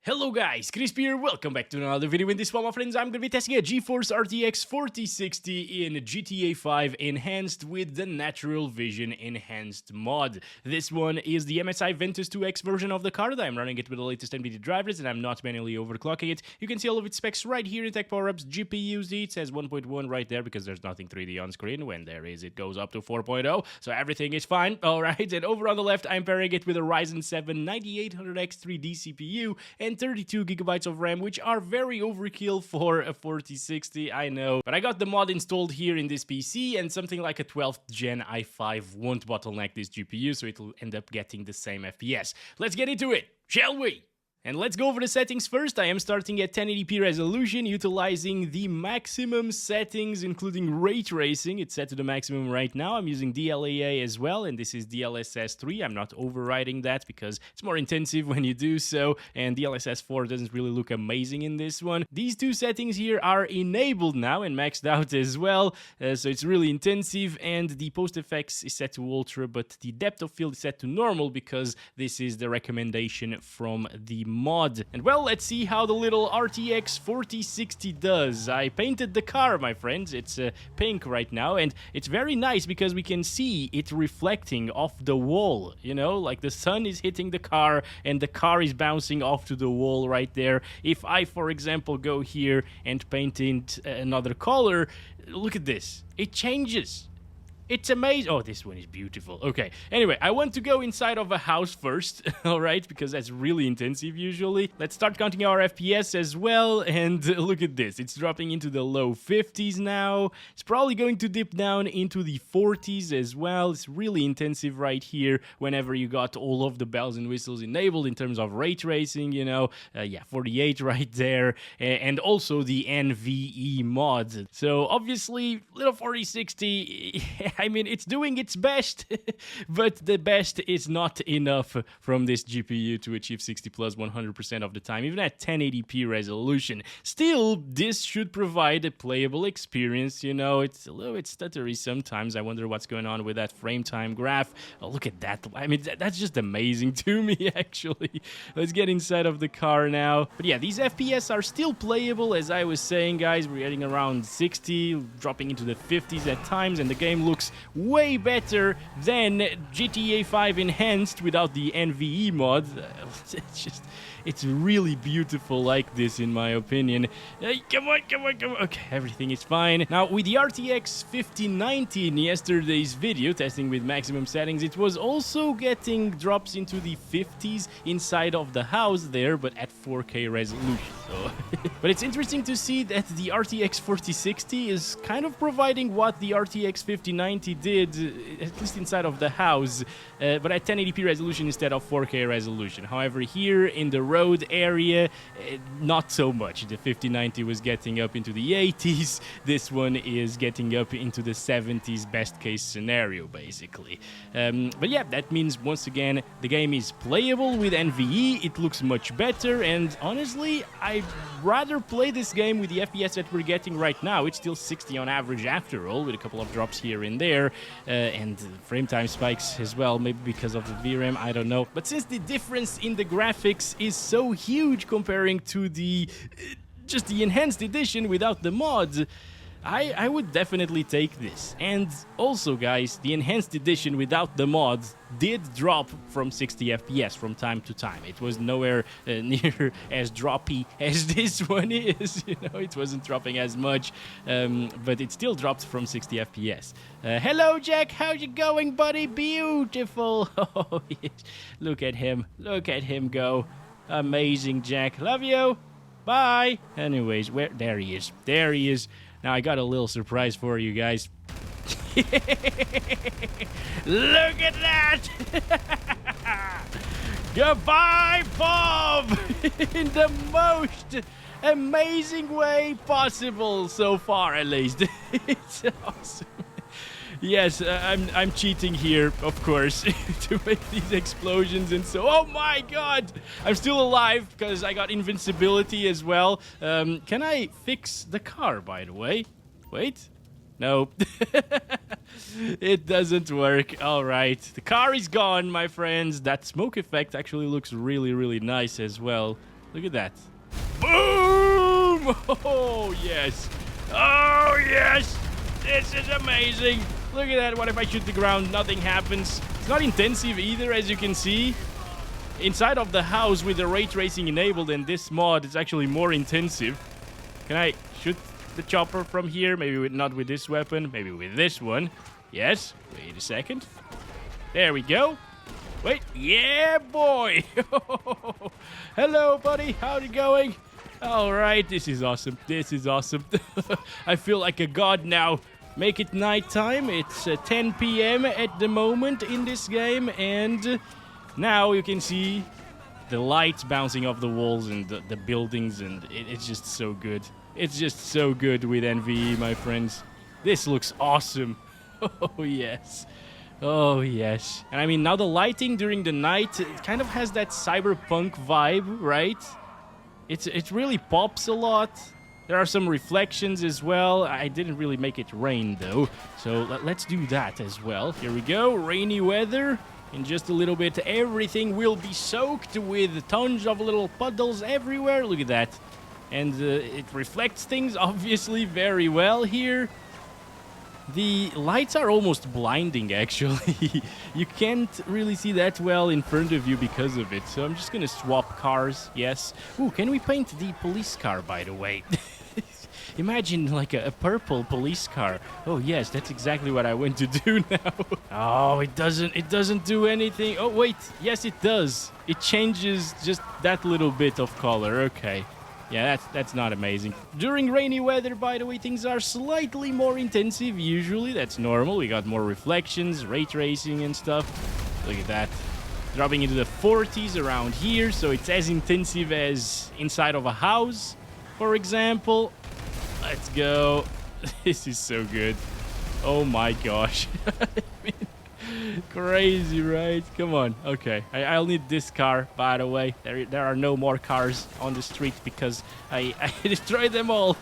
Hello guys, Crispy here, welcome back to another video. In this one, my friends, I'm going to be testing a GeForce RTX 4060 in GTA 5 Enhanced with the Natural Vision Enhanced mod. This one is the MSI Ventus 2X version of the card. I'm running it with the latest Nvidia drivers and I'm not manually overclocking it. You can see all of its specs right here in Tech Power-Ups. GPU Z, it says 1.1 right there because there's nothing 3D on screen. When there is, it goes up to 4.0, so everything is fine. Alright, and over on the left, I'm pairing it with a Ryzen 7 9800X 3D CPU and 32 gigabytes of RAM, which are very overkill for a 4060, I know. But I got the mod installed here in this PC, and something like a 12th gen i5 won't bottleneck this GPU, so it'll end up getting the same FPS. Let's get into it, shall we? And let's go over the settings first. I am starting at 1080p resolution, utilizing the maximum settings, including ray tracing. It's set to the maximum right now. I'm using DLAA as well, and this is DLSS 3. I'm not overriding that because it's more intensive when you do so, and DLSS 4 doesn't really look amazing in this one. These two settings here are enabled now and maxed out as well, so it's really intensive, and the post effects is set to ultra, but the depth of field is set to normal because this is the recommendation from the mod. And well, let's see how the little RTX 4060 does. I painted the car, my friends. It's pink right now, and it's very nice because we can see it reflecting off the wall, you know, like the sun is hitting the car and the car is bouncing off to the wall right there. If I, for example, go here and paint in another color, look at this. It changes. It's amazing. Oh, this one is beautiful. Okay. Anyway, I want to go inside of a house first, all right, because that's really intensive usually. Let's start counting our FPS as well, and look at this. It's dropping into the low 50s now. It's probably going to dip down into the 40s as well. It's really intensive right here whenever you got all of the bells and whistles enabled in terms of ray tracing, you know. Yeah, 48 right there, and also the NVE mod. So obviously, little 4060... I mean, it's doing its best, but the best is not enough from this GPU to achieve 60 plus 100% of the time, even at 1080p resolution. Still, this should provide a playable experience, you know. It's a little bit stuttery sometimes. I wonder what's going on with that frame time graph. Oh, look at that. I mean, that's just amazing to me, actually. Let's get inside of the car now. But yeah, these FPS are still playable, as I was saying, guys. We're getting around 60, dropping into the 50s at times, and the game looks way better than GTA 5 Enhanced without the NVE mod. It's really beautiful like this, in my opinion. Come on. Okay, everything is fine. Now, with the RTX 5090 in yesterday's video, testing with maximum settings, it was also getting drops into the 50s inside of the house there, but at 4K resolution. So but it's interesting to see that the RTX 4060 is kind of providing what the RTX 5090 did, at least inside of the house, but at 1080p resolution instead of 4K resolution. However, here in the road area, not so much. The 5090 was getting up into the 80s. This one is getting up into the 70s, best case scenario, basically. But yeah, that means, once again, the game is playable with NVE. It looks much better, and honestly, I'd rather play this game with the FPS that we're getting right now. It's still 60 on average after all, with a couple of drops here and there, and frame time spikes as well, maybe because of the VRAM, I don't know. But since the difference in the graphics is so huge comparing to the just the enhanced edition without the mods, I would definitely take this. And also, guys, the enhanced edition without the mods did drop from 60 FPS from time to time. It was nowhere near as droppy as this one is. You know, it wasn't dropping as much, but it still dropped from 60 FPS. Hello, Jack. How's it going, buddy? Beautiful. Oh, yes. Look at him. Look at him go. Amazing, Jack. Love you. Bye. Anyways, there he is. There he is. Now, I got a little surprise for you guys. Look at that! Goodbye, Bob! In the most amazing way possible, so far at least. It's awesome. Yes, I'm cheating here, of course, to make these explosions and so... Oh my god! I'm still alive because I got invincibility as well. Can I fix the car, by the way? Wait. No. It doesn't work. All right. The car is gone, my friends. That smoke effect actually looks really, really nice as well. Look at that. Boom! Oh, yes. Oh, yes. This is amazing. Look at that. What if I shoot the ground? Nothing happens. It's not intensive either, as you can see. Inside of the house with the ray tracing enabled and this mod, it's actually more intensive. Can I shoot the chopper from here? Maybe not with this weapon. Maybe with this one. Yes. Wait a second. There we go. Wait. Yeah, boy. Hello, buddy. How's it going? All right. This is awesome. This is awesome. I feel like a god now. Make it nighttime. It's 10 p.m. at the moment in this game. And now you can see the lights bouncing off the walls and the buildings. And it's just so good. It's just so good with NVE, my friends. This looks awesome. Oh, yes. Oh, yes. And I mean, now the lighting during the night, it kind of has that cyberpunk vibe, right? It really pops a lot. There are some reflections as well. I didn't really make it rain, though. So let's do that as well. Here we go. Rainy weather. In just a little bit, everything will be soaked with tons of little puddles everywhere. Look at that. And it reflects things, obviously, very well here. The lights are almost blinding, actually. You can't really see that well in front of you because of it. So I'm just going to swap cars, yes. Ooh, can we paint the police car, by the way? Imagine like a purple police car. Oh, yes, that's exactly what I want to do now. Oh, it doesn't do anything. Oh, wait. Yes, it does. It changes just that little bit of color. Okay. Yeah, that's not amazing. During rainy weather, by the way, things are slightly more intensive. Usually, that's normal. We got more reflections, ray tracing and stuff. Look at that. Dropping into the 40s around here, so it's as intensive as inside of a house, for example. Let's go. This is so good. Oh my gosh. I mean, crazy, right? Come on. Okay. I'll need this car, by the way. There are no more cars on the street because I destroyed them all.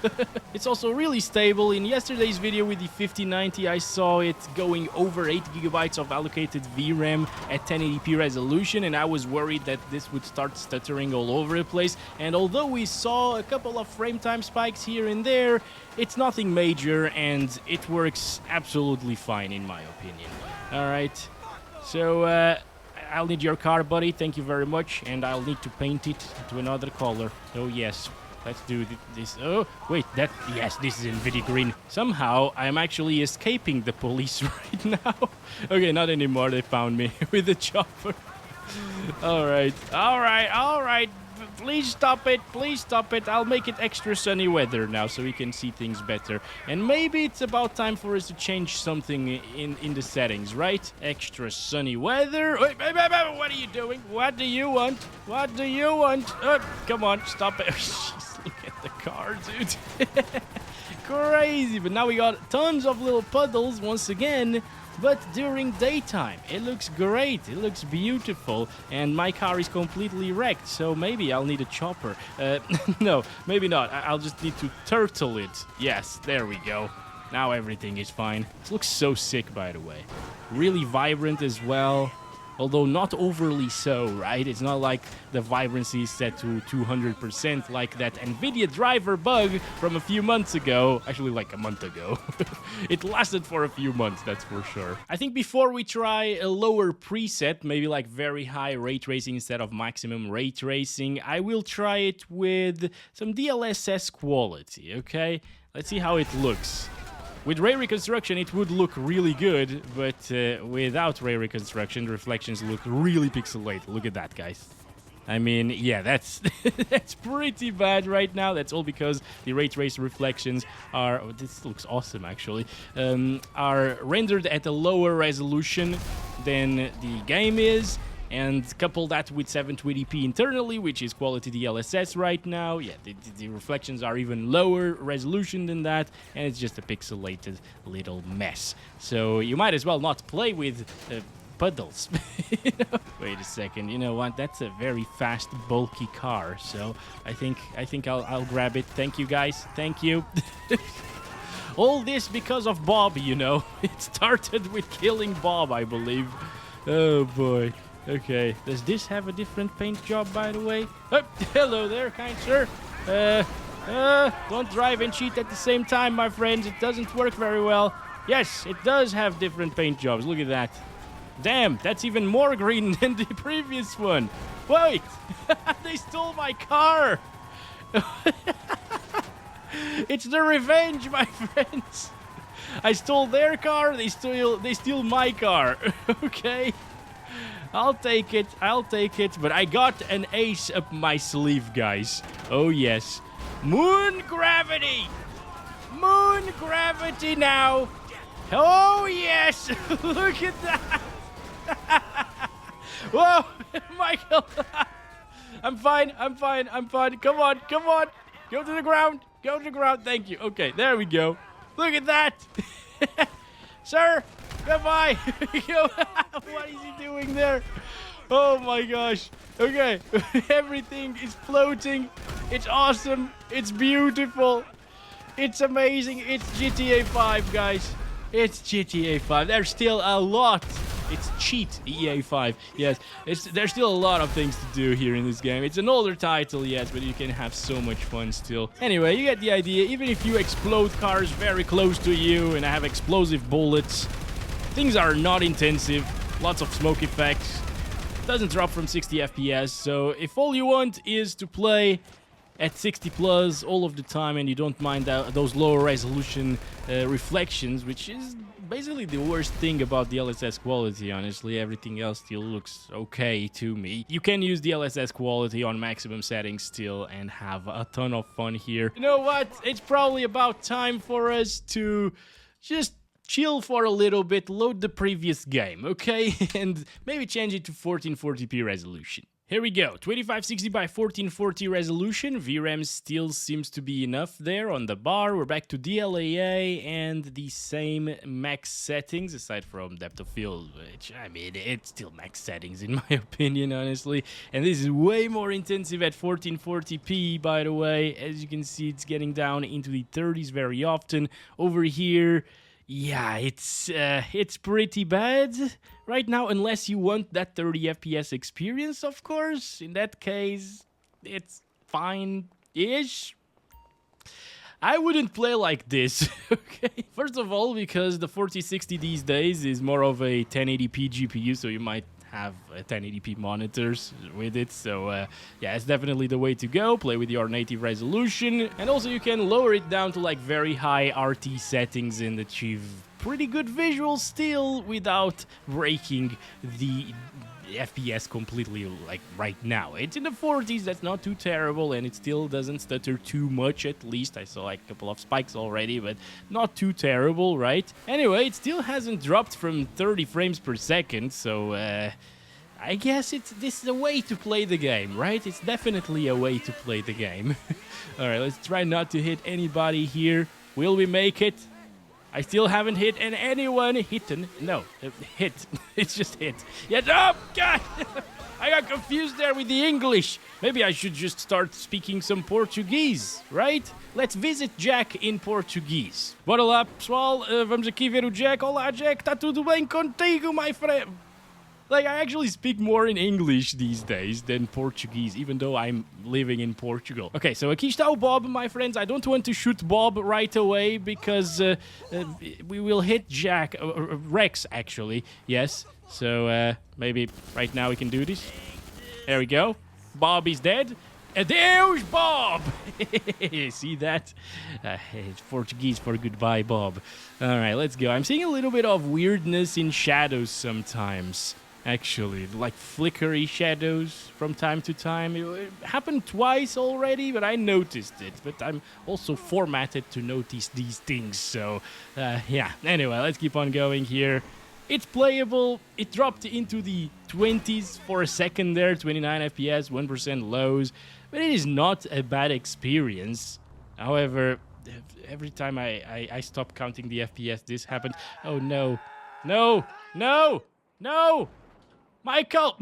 It's also really stable. In yesterday's video with the 5090, I saw it going over 8 gigabytes of allocated VRAM at 1080p resolution, and I was worried that this would start stuttering all over the place. And although we saw a couple of frame time spikes here and there, it's nothing major, and it works absolutely fine in my opinion. Alright, so I'll need your car, buddy, thank you very much, and I'll need to paint it to another color. Oh yes, let's do this. Oh, wait, yes, this is Nvidia green. Somehow, I'm actually escaping the police right now. Okay, not anymore, they found me with the chopper. Alright, please stop it, I'll make it extra sunny weather now so we can see things better. And maybe it's about time for us to change something in the settings, right? Extra sunny weather. Wait, what are you doing? What do you want? What do you want? Come on, stop it. Look at the car, dude. Crazy, but now we got tons of little puddles once again. But during daytime, it looks great, it looks beautiful, and my car is completely wrecked, so maybe I'll need a chopper. No, maybe not. I'll just need to turtle it. Yes, there we go. Now everything is fine. It looks so sick, by the way. Really vibrant as well. Although not overly so, right? It's not like the vibrancy is set to 200% like that Nvidia driver bug from a few months ago. Actually, like a month ago. It lasted for a few months, that's for sure. I think before we try a lower preset, maybe like very high ray tracing instead of maximum ray tracing, I will try it with some DLSS quality, okay? Let's see how it looks. With ray reconstruction, it would look really good, but without ray reconstruction, the reflections look really pixelated. Look at that, guys. I mean, yeah, that's that's pretty bad right now. That's all because the ray trace reflections are... Oh, this looks awesome, actually. Are rendered at a lower resolution than the game is. And couple that with 720p internally, which is quality DLSS right now. Yeah, the reflections are even lower resolution than that, and it's just a pixelated little mess. So you might as well not play with puddles. You know? Wait a second, you know what? That's a very fast, bulky car. So I think I'll grab it. Thank you, guys. Thank you. All this because of Bob, you know. It started with killing Bob, I believe. Oh boy. Okay, does this have a different paint job, by the way? Oh, hello there, kind sir. Don't drive and cheat at the same time, my friends. It doesn't work very well. Yes, it does have different paint jobs. Look at that. Damn, that's even more green than the previous one. Wait, they stole my car. It's the revenge, my friends. I stole their car, they steal my car. Okay. I'll take it, but I got an ace up my sleeve, guys. Oh, yes. Moon gravity! Moon gravity now! Oh, yes! Look at that! Whoa! Michael! I'm fine. Come on. Go to the ground. Thank you. Okay, there we go. Look at that! Sir! Goodbye! What is he doing there? Oh my gosh. Okay. Everything is floating. It's awesome. It's beautiful. It's amazing. It's GTA 5, guys. It's GTA 5. There's still a lot. It's cheat EA 5. Yes, there's still a lot of things to do here in this game. It's an older title, yes, but you can have so much fun still. Anyway, you get the idea. Even if you explode cars very close to you and have explosive bullets, things are not intensive. Lots of smoke effects. Doesn't drop from 60 FPS. So if all you want is to play at 60 plus all of the time and you don't mind those lower resolution reflections, which is basically the worst thing about DLSS quality, honestly. Everything else still looks okay to me. You can use DLSS quality on maximum settings still and have a ton of fun here. You know what? It's probably about time for us to just chill for a little bit, load the previous game, okay? And maybe change it to 1440p resolution. Here we go, 2560 by 1440 resolution. VRAM still seems to be enough there on the bar. We're back to DLAA and the same max settings, aside from depth of field, which, I mean, it's still max settings in my opinion, honestly. And this is way more intensive at 1440p, by the way. As you can see, it's getting down into the 30s very often. Over here, yeah, it's pretty bad right now, unless you want that 30 FPS experience, of course. In that case, it's fine-ish. I wouldn't play like this, okay? First of all, because the 4060 these days is more of a 1080p GPU, so you might have 1080p monitors with it. So yeah, it's definitely the way to go. Play with your native resolution, and also you can lower it down to like very high RT settings and achieve pretty good visuals still without breaking the FPS completely, like right now. It's in the 40s, that's not too terrible, and it still doesn't stutter too much, at least. I saw like a couple of spikes already, but not too terrible, right? Anyway, it still hasn't dropped from 30 frames per second, so I guess this is a way to play the game, right? It's definitely a way to play the game. Alright, let's try not to hit anybody here. Will we make it? I still haven't hit anyone. No, hit. It's just hit. Yeah, oh, God! I got confused there with the English. Maybe I should just start speaking some Portuguese, right? Let's visit Jack in Portuguese. Bora lá, pessoal. Vamos aqui ver o Jack. Olá, Jack. Tá tudo bem contigo, my friend? Like, I actually speak more in English these days than Portuguese, even though I'm living in Portugal. Okay, so aqui está o Bob, my friends. I don't want to shoot Bob right away because we will hit Jack, Rex, actually. Yes, so maybe right now we can do this. There we go. Bob is dead. Adeus, Bob! See that? It's Portuguese for goodbye, Bob. Alright, let's go. I'm seeing a little bit of weirdness in shadows sometimes. Actually, like flickery shadows from time to time. It happened twice already, but I noticed it. But I'm also formatted to notice these things, so yeah. Anyway, let's keep on going here. It's playable. It dropped into the 20s for a second there, 29 FPS, 1% lows. But it is not a bad experience. However, every time I stop counting the FPS, this happens. Oh, no. No! No! No! Michael!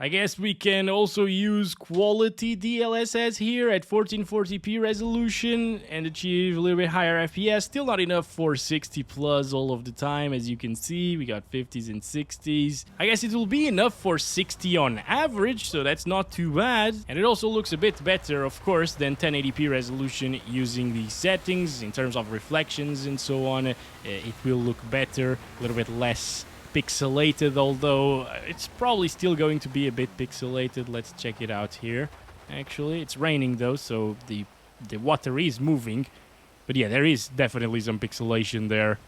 I guess we can also use quality DLSS here at 1440p resolution and achieve a little bit higher FPS. Still not enough for 60 plus all of the time, as you can see. We got 50s and 60s. I guess it will be enough for 60 on average, so that's not too bad. And it also looks a bit better, of course, than 1080p resolution using these settings in terms of reflections and so on. It will look better, a little bit less pixelated, although it's probably still going to be a bit pixelated. Let's check it out here. Actually, it's raining though, so the water is moving. But yeah, there is definitely some pixelation there.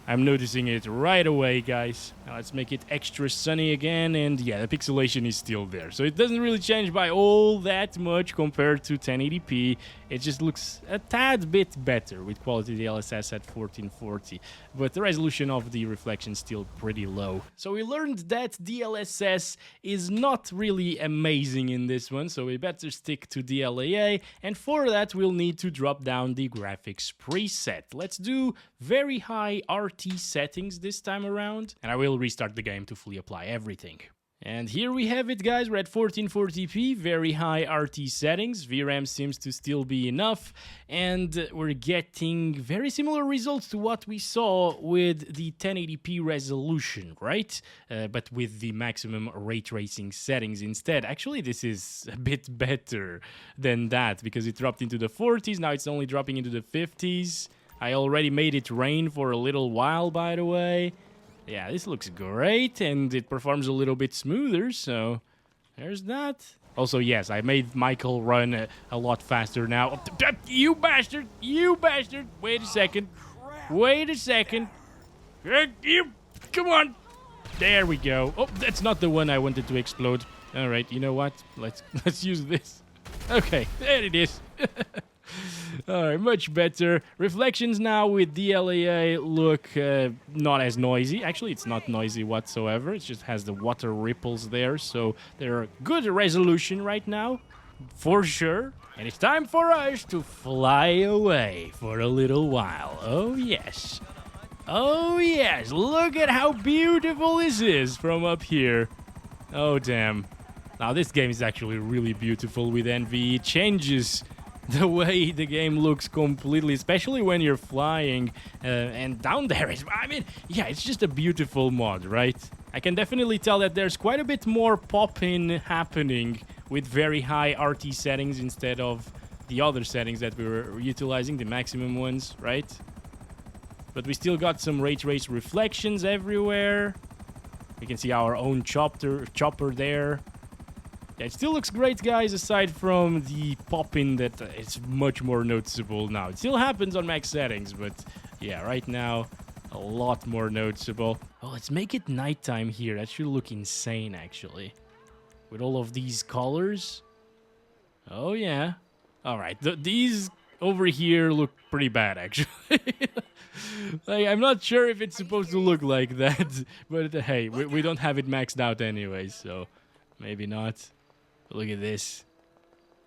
I'm noticing it right away, guys. Now let's make it extra sunny again, and yeah, the pixelation is still there. So it doesn't really change by all that much compared to 1080p. It just looks a tad bit better with quality DLSS at 1440. But the resolution of the reflection is still pretty low. So we learned that DLSS is not really amazing in this one, so we better stick to DLAA. And for that, we'll need to drop down the graphics preset. Let's do very high RT settings this time around, and I will restart the game to fully apply everything. And here we have it, guys. We're at 1440p, very high RT settings. VRAM seems to still be enough, and we're getting very similar results to what we saw with the 1080p resolution, right? But with the maximum ray tracing settings instead. Actually, this is a bit better than that, because it dropped into the 40s, now it's only dropping into the 50s. I already made it rain for a little while, by the way. Yeah, this looks great, and it performs a little bit smoother, so there's that. Also, yes, I made Michael run a lot faster now. You bastard! You bastard! Wait a second. Wait a second. You, come on! There we go. Oh, that's not the one I wanted to explode. All right, you know what? Let's use this. Okay, there it is. Alright, much better. Reflections now with DLAA look not as noisy. Actually, it's not noisy whatsoever. It just has the water ripples there, so they're good resolution right now, for sure. And it's time for us to fly away for a little while. Oh, yes. Oh, yes. Look at how beautiful this is from up here. Oh, damn. Now, this game is actually really beautiful with Envy. It changes the way the game looks completely, especially when you're flying, and down there is, I mean, yeah, it's just a beautiful mod, right? I can definitely tell that there's quite a bit more pop-in happening with very high RT settings instead of the other settings that we were utilizing, the maximum ones, right? But we still got some ray trace reflections everywhere. We can see our own chopper there. Yeah, it still looks great, guys, aside from the pop-in that it's much more noticeable now. It still happens on max settings, but yeah, right now, a lot more noticeable. Oh, let's make it nighttime here. That should look insane, actually. With all of these colors. Oh, yeah. All right, these over here look pretty bad, actually. Like, I'm not sure if it's supposed to look like that, but hey, we don't have it maxed out anyway, so maybe not. Look at this.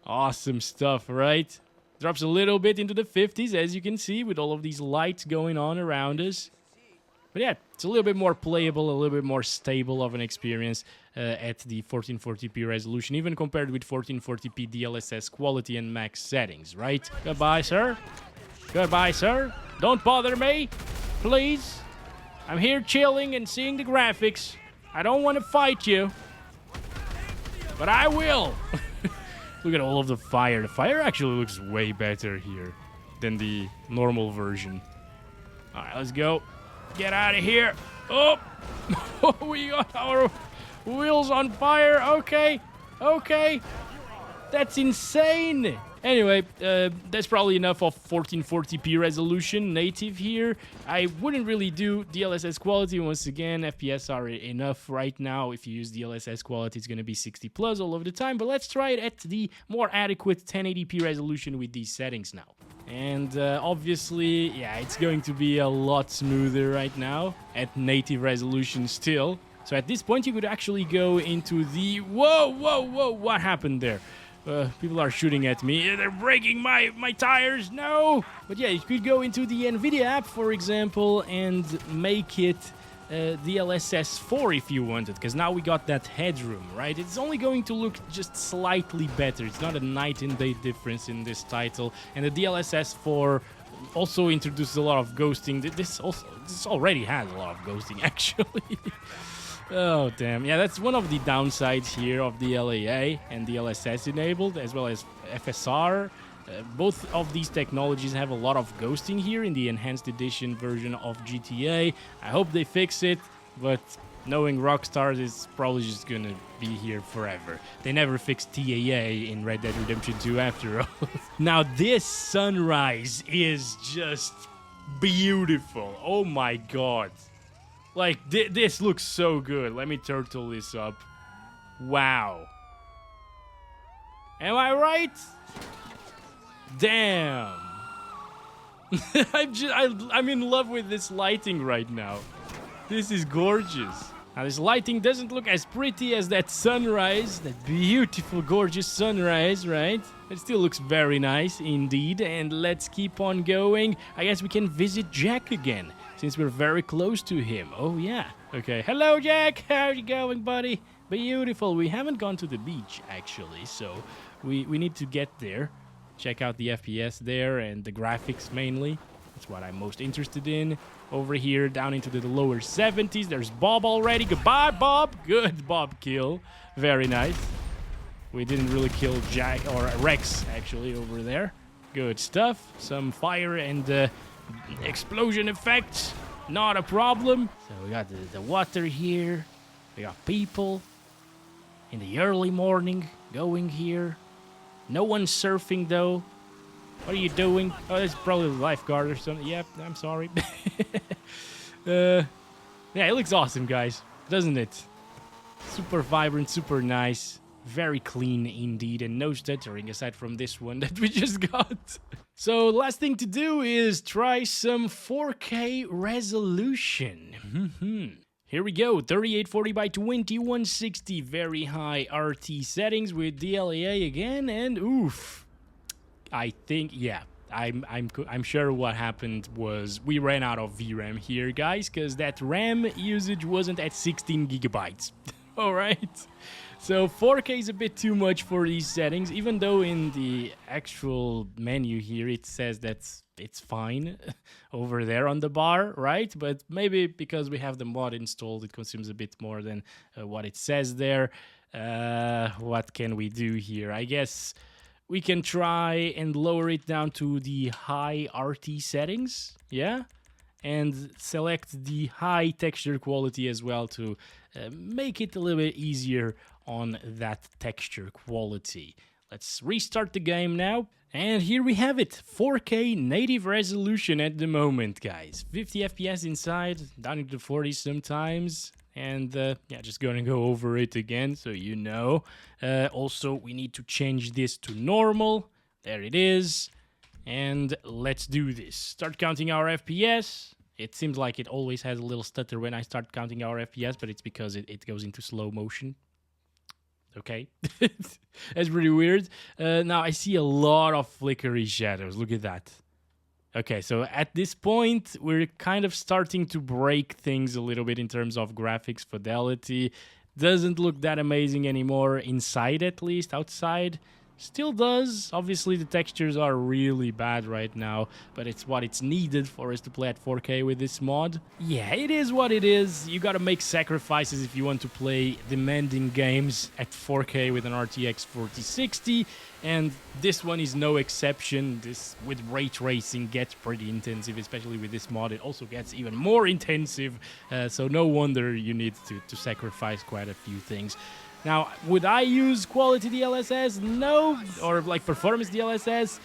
Awesome stuff, right? Drops a little bit into the 50s, as you can see, with all of these lights going on around us. But yeah, it's a little bit more playable, a little bit more stable of an experience at the 1440p resolution, even compared with 1440p DLSS quality and max settings, right? Goodbye, sir. Goodbye, sir. Don't bother me, please. I'm here chilling and seeing the graphics. I don't want to fight you. But I will! Look at all of the fire. The fire actually looks way better here than the normal version. Alright, let's go. Get out of here. Oh! We got our wheels on fire. Okay. Okay. That's insane. Anyway, that's probably enough of 1440p resolution native here. I wouldn't really do DLSS quality. Once again, FPS are enough right now. If you use DLSS quality, it's going to be 60 plus all of the time. But let's try it at the more adequate 1080p resolution with these settings now. And obviously, yeah, it's going to be a lot smoother right now at native resolution still. So at this point, you could actually go into the... Whoa, whoa, whoa, what happened there? People are shooting at me. They're breaking my tires. No! But yeah, you could go into the Nvidia app, for example, and make it DLSS 4 if you wanted, because now we got that headroom, right? It's only going to look just slightly better. It's not a night and day difference in this title. And the DLSS 4 also introduces a lot of ghosting. This already has a lot of ghosting, actually. Oh, damn. Yeah, that's one of the downsides here of the LAA and DLSS enabled, as well as FSR. Both of these technologies have a lot of ghosting here in the enhanced edition version of GTA. I hope they fix it, but knowing Rockstar, it's probably just gonna be here forever. They never fixed TAA in Red Dead Redemption 2 after all. Now this sunrise is just beautiful. Oh my god. Like, this looks so good. Let me turtle this up. Wow. Am I right? Damn. I'm in love with this lighting right now. This is gorgeous. Now, this lighting doesn't look as pretty as that sunrise, that beautiful, gorgeous sunrise, right? It still looks very nice indeed. And let's keep on going. I guess we can visit Jack again, since we're very close to him. Oh, yeah. Okay. Hello, Jack. How you going, buddy? Beautiful. We haven't gone to the beach, actually, so we need to get there. Check out the FPS there and the graphics mainly. That's what I'm most interested in. Over here, down into the lower 70s. There's Bob already. Goodbye, Bob. Good Bob kill. Very nice. We didn't really kill Jack or Rex, actually, over there. Good stuff. Some fire and explosion effects. Not a problem. So we got the water here. We got people in the early morning going here. No one's surfing, though. What are you doing? Oh, that's probably the lifeguard or something. Yep, I'm sorry. Yeah, it looks awesome, guys. Doesn't it? Super vibrant, super nice. Very clean, indeed. And no stuttering, aside from this one that we just got. So, the last thing to do is try some 4K resolution. Here we go, 3840 by 2160, very high RT settings with DLAA again, and oof. I think, yeah, I'm sure what happened was we ran out of VRAM here, guys, because that RAM usage wasn't at 16 gigabytes. All right. So 4K is a bit too much for these settings, even though in the actual menu here it says that it's fine over there on the bar, right? But maybe because we have the mod installed, it consumes a bit more than what it says there. What can we do here? I guess we can try and lower it down to the high RT settings, yeah? And select the high texture quality as well to make it a little bit easier on that texture quality. Let's restart the game now. And here we have it, 4K native resolution at the moment, guys. 50 FPS inside, down into the 40s sometimes. And yeah, just gonna go over it again so you know. Also, we need to change this to normal. There it is. And let's do this. Start counting our FPS. It seems like it always has a little stutter when I start counting our FPS, but it's because it goes into slow motion. Okay, that's pretty weird. Now I see a lot of flickery shadows. Look at that. Okay, so at this point, we're kind of starting to break things a little bit in terms of graphics fidelity. Doesn't look that amazing anymore, inside at least. Outside, still does. Obviously, the textures are really bad right now, but it's what it's needed for us to play at 4K with this mod. Yeah, it is what it is. You gotta make sacrifices if you want to play demanding games at 4K with an RTX 4060, and this one is no exception. This, with ray tracing, gets pretty intensive, especially with this mod. It also gets even more intensive, so no wonder you need to sacrifice quite a few things. Now, would I use quality DLSS? No. Or like performance DLSS?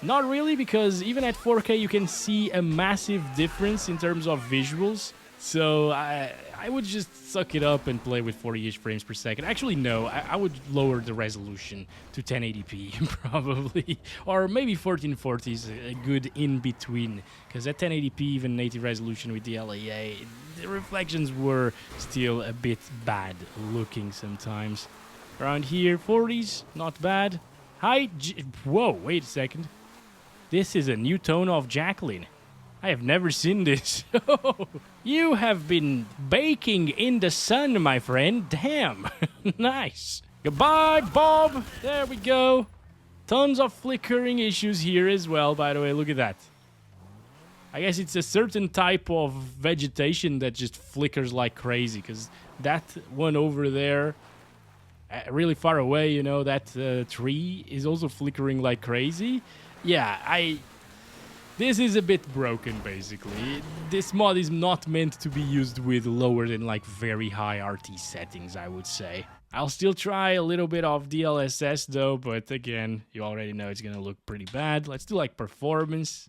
Not really, because even at 4K you can see a massive difference in terms of visuals. So I would just suck it up and play with 40-ish frames per second. Actually, no, I would lower the resolution to 1080p probably. Or maybe 1440 is a good in-between. Because at 1080p, even native resolution with DLAA, the reflections were still a bit bad looking sometimes. Around here, 40s, not bad. High, whoa, wait a second. This is a new tone of Jacqueline. I have never seen this. You have been baking in the sun, my friend. Damn. Nice. Goodbye, Bob. There we go. Tons of flickering issues here as well, by the way. Look at that. I guess it's a certain type of vegetation that just flickers like crazy, because that one over there, really far away, you know, that tree is also flickering like crazy. Yeah, this is a bit broken, basically. This mod is not meant to be used with lower than, like, very high RT settings, I would say. I'll still try a little bit of DLSS, though, but again, you already know it's gonna look pretty bad. Let's do, like, performance.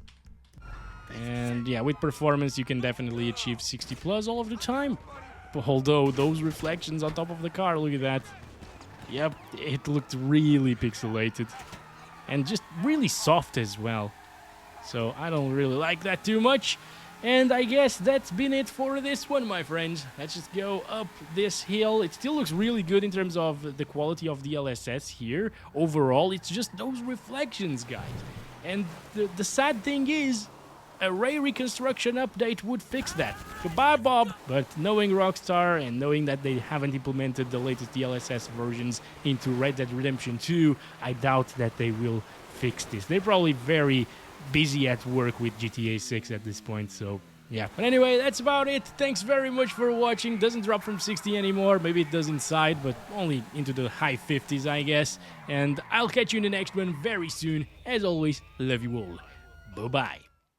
And, yeah, with performance, you can definitely achieve 60 plus all of the time. Although, those reflections on top of the car, look at that. Yep, it looked really pixelated. And just really soft as well. So I don't really like that too much. And I guess that's been it for this one, my friends. Let's just go up this hill. It still looks really good in terms of the quality of the DLSS here. Overall, it's just those reflections, guys. And the sad thing is, a ray reconstruction update would fix that. Goodbye, Bob. But knowing Rockstar and knowing that they haven't implemented the latest DLSS versions into Red Dead Redemption 2, I doubt that they will fix this. They're probably very busy at work with GTA 6 at this point, so yeah. But anyway, that's about it. Thanks very much for watching. Doesn't drop from 60 anymore. Maybe it does inside, but only into the high 50s, I guess. And I'll catch you in the next one very soon. As always, love you all. Bye-bye.